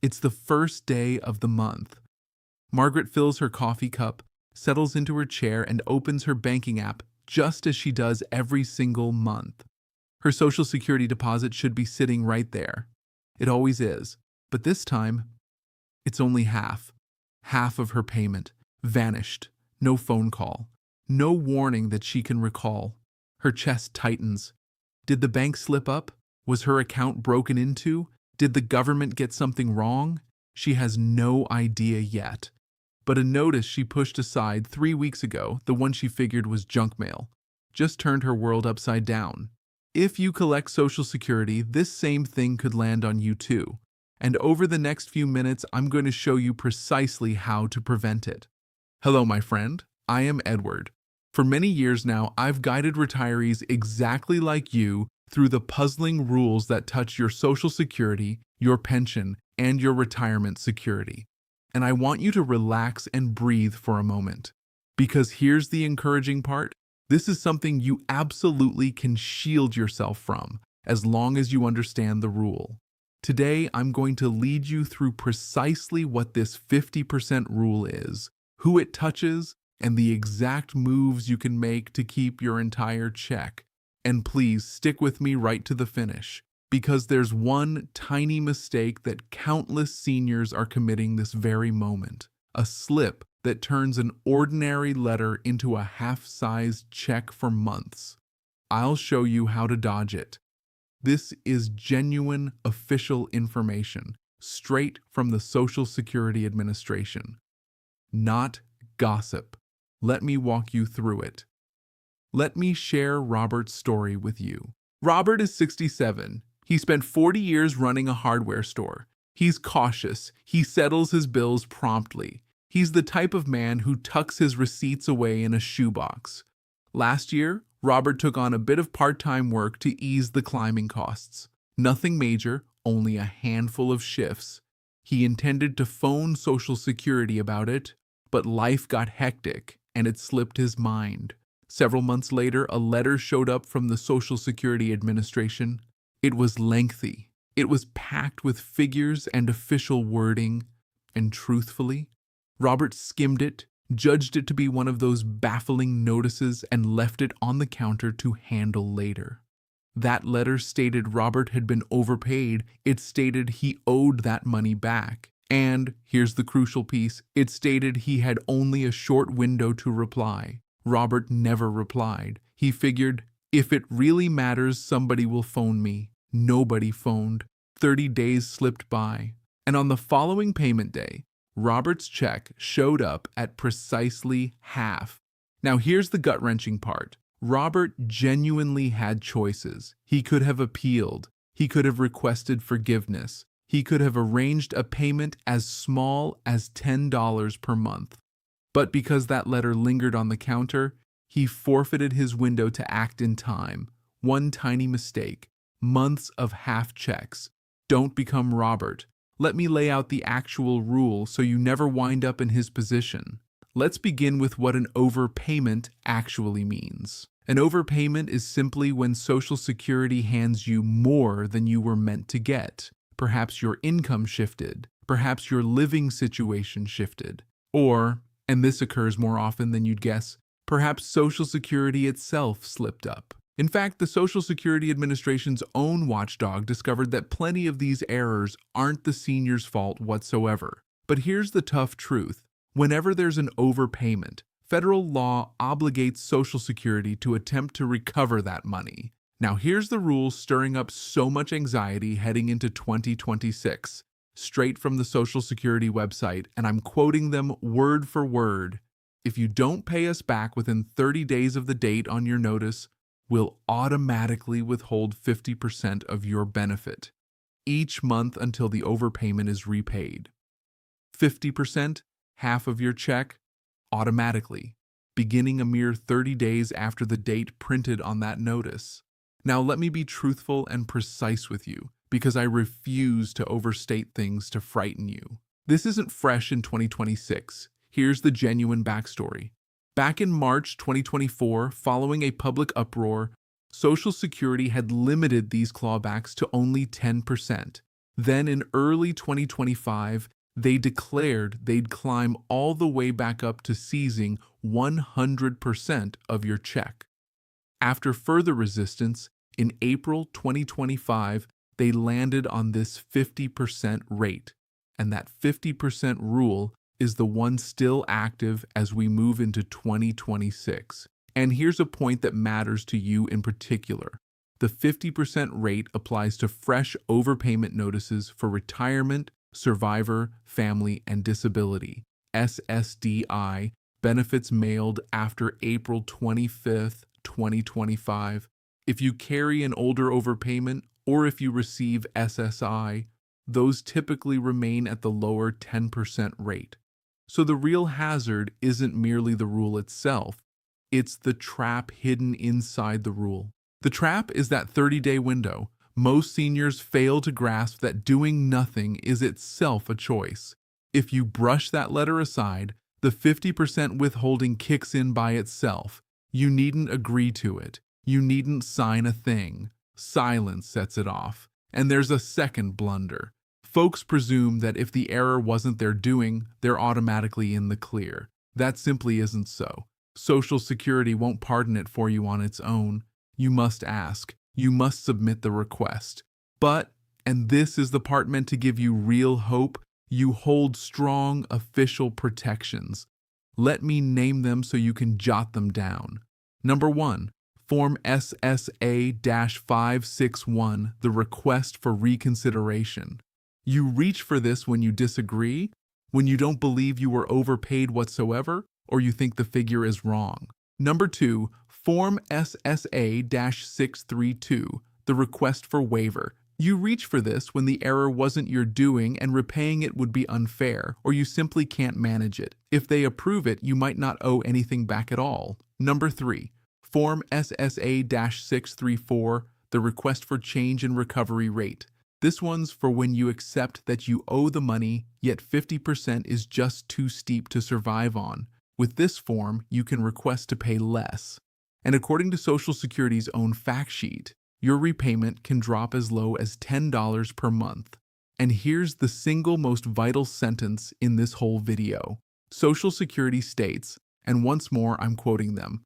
It's the first day of the month. Margaret fills her coffee cup, settles into her chair, and opens her banking app just as she does every single month. Her Social Security deposit should be sitting right there. It always is. But this time, it's only half. Half of her payment. Vanished. No phone call. No warning that she can recall. Her chest tightens. Did the bank slip up? Was her account broken into? Did the government get something wrong? She has no idea yet. But a notice she pushed aside 3 weeks ago, the one she figured was junk mail, just turned her world upside down. If you collect Social Security, this same thing could land on you too. And over the next few minutes, I'm going to show you precisely how to prevent it. Hello, my friend. I am Edward. For many years now, I've guided retirees exactly like you through the puzzling rules that touch your Social Security, your pension, and your retirement security. And I want you to relax and breathe for a moment. Because here's the encouraging part. This is something you absolutely can shield yourself from, as long as you understand the rule. Today, I'm going to lead you through precisely what this 50% rule is, who it touches, and the exact moves you can make to keep your entire check. And please stick with me right to the finish, because there's one tiny mistake that countless seniors are committing this very moment. A slip that turns an ordinary letter into a half-sized check for months. I'll show you how to dodge it. This is genuine official information, straight from the Social Security Administration. Not gossip. Let me walk you through it. Let me share Robert's story with you. Robert is 67. He spent 40 years running a hardware store. He's cautious. He settles his bills promptly. He's the type of man who tucks his receipts away in a shoebox. Last year, Robert took on a bit of part-time work to ease the climbing costs. Nothing major, only a handful of shifts. He intended to phone Social Security about it, but life got hectic and it slipped his mind. Several months later, a letter showed up from the Social Security Administration. It was lengthy. It was packed with figures and official wording, and truthfully, Robert skimmed it, judged it to be one of those baffling notices, and left it on the counter to handle later. That letter stated Robert had been overpaid. It stated he owed that money back. And, here's the crucial piece, it stated he had only a short window to reply. Robert never replied. He figured, if it really matters, somebody will phone me. Nobody phoned. 30 days slipped by. And on the following payment day, Robert's check showed up at precisely half. Now here's the gut-wrenching part. Robert genuinely had choices. He could have appealed. He could have requested forgiveness. He could have arranged a payment as small as $10 per month. But because that letter lingered on the counter, he forfeited his window to act in time. One tiny mistake. Months of half checks. Don't become Robert. Let me lay out the actual rule so you never wind up in his position. Let's begin with what an overpayment actually means. An overpayment is simply when Social Security hands you more than you were meant to get. Perhaps your income shifted. Perhaps your living situation shifted. Or, and this occurs more often than you'd guess, perhaps Social Security itself slipped up. In fact, the Social Security Administration's own watchdog discovered that plenty of these errors aren't the senior's fault whatsoever. But here's the tough truth. Whenever there's an overpayment, federal law obligates Social Security to attempt to recover that money. Now here's the rule stirring up so much anxiety heading into 2026. Straight from the Social Security website, and I'm quoting them word for word. If you don't pay us back within 30 days of the date on your notice, we'll automatically withhold 50% of your benefit each month until the overpayment is repaid. 50%, half of your check, automatically, beginning a mere 30 days after the date printed on that notice. Now let me be truthful and precise with you, because I refuse to overstate things to frighten you. This isn't fresh in 2026. Here's the genuine backstory. Back in March 2024, following a public uproar, Social Security had limited these clawbacks to only 10%. Then in early 2025, they declared they'd climb all the way back up to seizing 100% of your check. After further resistance, in April 2025, they landed on this 50% rate, and that 50% rule is the one still active as we move into 2026. And here's a point that matters to you in particular. The 50% rate applies to fresh overpayment notices for retirement, survivor, family, and disability (SSDI) benefits mailed after April 25th, 2025. If you carry an older overpayment or if you receive SSI, those typically remain at the lower 10% rate. So the real hazard isn't merely the rule itself, it's the trap hidden inside the rule. The trap is that 30-day window. Most seniors fail to grasp that doing nothing is itself a choice. If you brush that letter aside, the 50% withholding kicks in by itself. You needn't agree to it. You needn't sign a thing. Silence sets it off. And there's a second blunder. Folks presume that if the error wasn't their doing, they're automatically in the clear. That simply isn't so. Social Security won't pardon it for you on its own. You must ask. You must submit the request. But, and this is the part meant to give you real hope, you hold strong official protections. Let me name them so you can jot them down. Number 1, Form SSA-634, the request for reconsideration. You reach for this when you disagree, when you don't believe you were overpaid whatsoever, or you think the figure is wrong. Number 2, Form SSA-632, the request for waiver. You reach for this when the error wasn't your doing and repaying it would be unfair, or you simply can't manage it. If they approve it, you might not owe anything back at all. Number 3, Form SSA-634, the request for change in recovery rate. This one's for when you accept that you owe the money, yet 50% is just too steep to survive on. With this form, you can request to pay less. And according to Social Security's own fact sheet, your repayment can drop as low as $10 per month. And here's the single most vital sentence in this whole video. Social Security states, and once more I'm quoting them,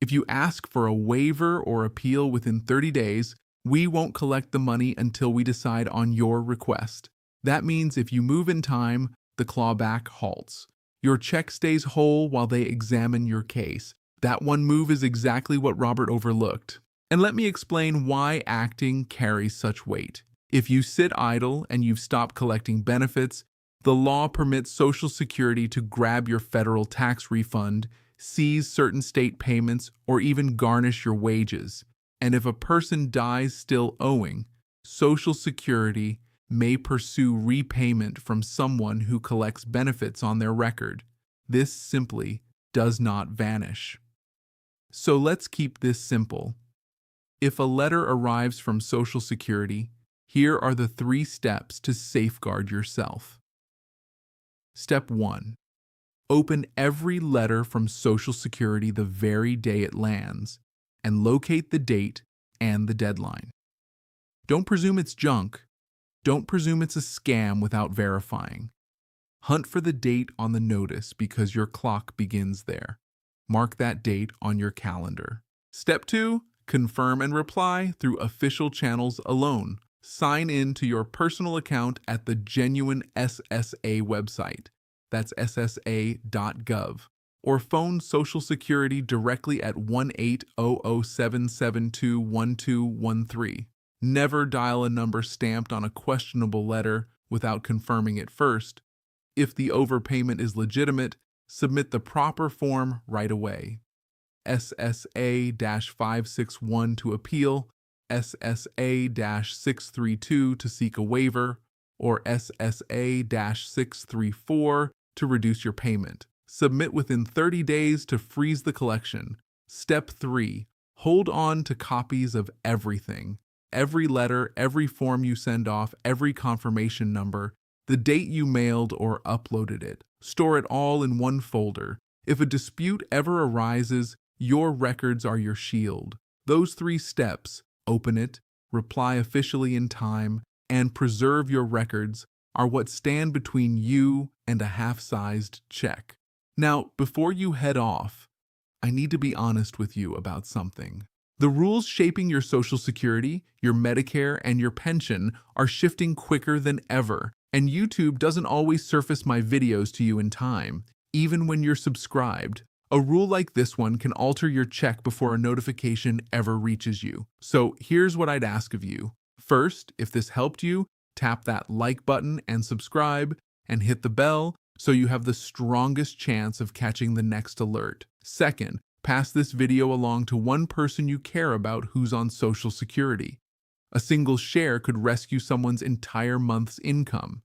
"If you ask for a waiver or appeal within 30 days, we won't collect the money until we decide on your request." That means if you move in time, the clawback halts. Your check stays whole while they examine your case. That one move is exactly what Robert overlooked. And let me explain why acting carries such weight. If you sit idle and you've stopped collecting benefits, the law permits Social Security to grab your federal tax refund, seize certain state payments, or even garnish your wages. And if a person dies still owing, Social Security may pursue repayment from someone who collects benefits on their record. This simply does not vanish. So let's keep this simple. If a letter arrives from Social Security, here are the 3 steps to safeguard yourself. Step 1. Open every letter from Social Security the very day it lands, and locate the date and the deadline. Don't presume it's junk. Don't presume it's a scam without verifying. Hunt for the date on the notice because your clock begins there. Mark that date on your calendar. Step 2. Confirm and reply through official channels alone. Sign in to your personal account at the genuine SSA website. That's ssa.gov. Or phone Social Security directly at 1-800-772-1213. Never dial a number stamped on a questionable letter without confirming it first. If the overpayment is legitimate, submit the proper form right away. SSA-561 to appeal, SSA-632 to seek a waiver, or SSA-634 to reduce your payment. Submit within 30 days to freeze the collection. Step 3. Hold on to copies of everything. Every letter, every form you send off, every confirmation number, the date you mailed or uploaded it. Store it all in one folder. If a dispute ever arises, your records are your shield. Those 3 steps, open it, reply officially in time, and preserve your records are what stand between you and a half-sized check. Now, before you head off, I need to be honest with you about something. The rules shaping your Social Security, your Medicare, and your pension are shifting quicker than ever, and YouTube doesn't always surface my videos to you in time, even when you're subscribed. A rule like this one can alter your check before a notification ever reaches you. So here's what I'd ask of you. First, if this helped you, tap that like button and subscribe, and hit the bell so you have the strongest chance of catching the next alert. Second, pass this video along to one person you care about who's on Social Security. A single share could rescue someone's entire month's income.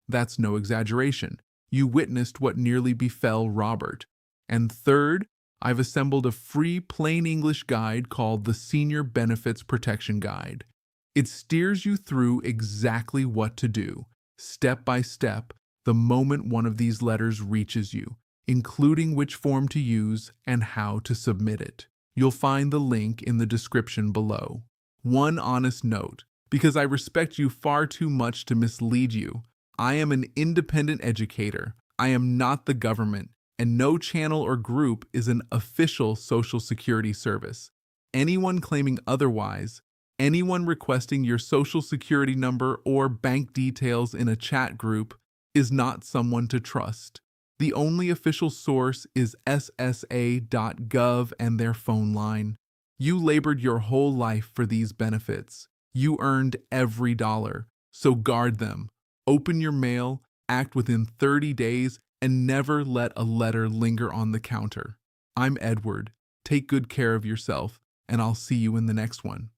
That's no exaggeration. You witnessed what nearly befell Robert. And third, I've assembled a free plain English guide called the Senior Benefits Protection Guide. It steers you through exactly what to do, step by step, the moment one of these letters reaches you, including which form to use and how to submit it. You'll find the link in the description below. One honest note, because I respect you far too much to mislead you. I am an independent educator. I am not the government, and no channel or group is an official Social Security service. Anyone claiming otherwise, anyone requesting your Social Security number or bank details in a chat group is not someone to trust. The only official source is SSA.gov and their phone line. You labored your whole life for these benefits. You earned every dollar, so guard them. Open your mail, act within 30 days, and never let a letter linger on the counter. I'm Edward. Take good care of yourself, and I'll see you in the next one.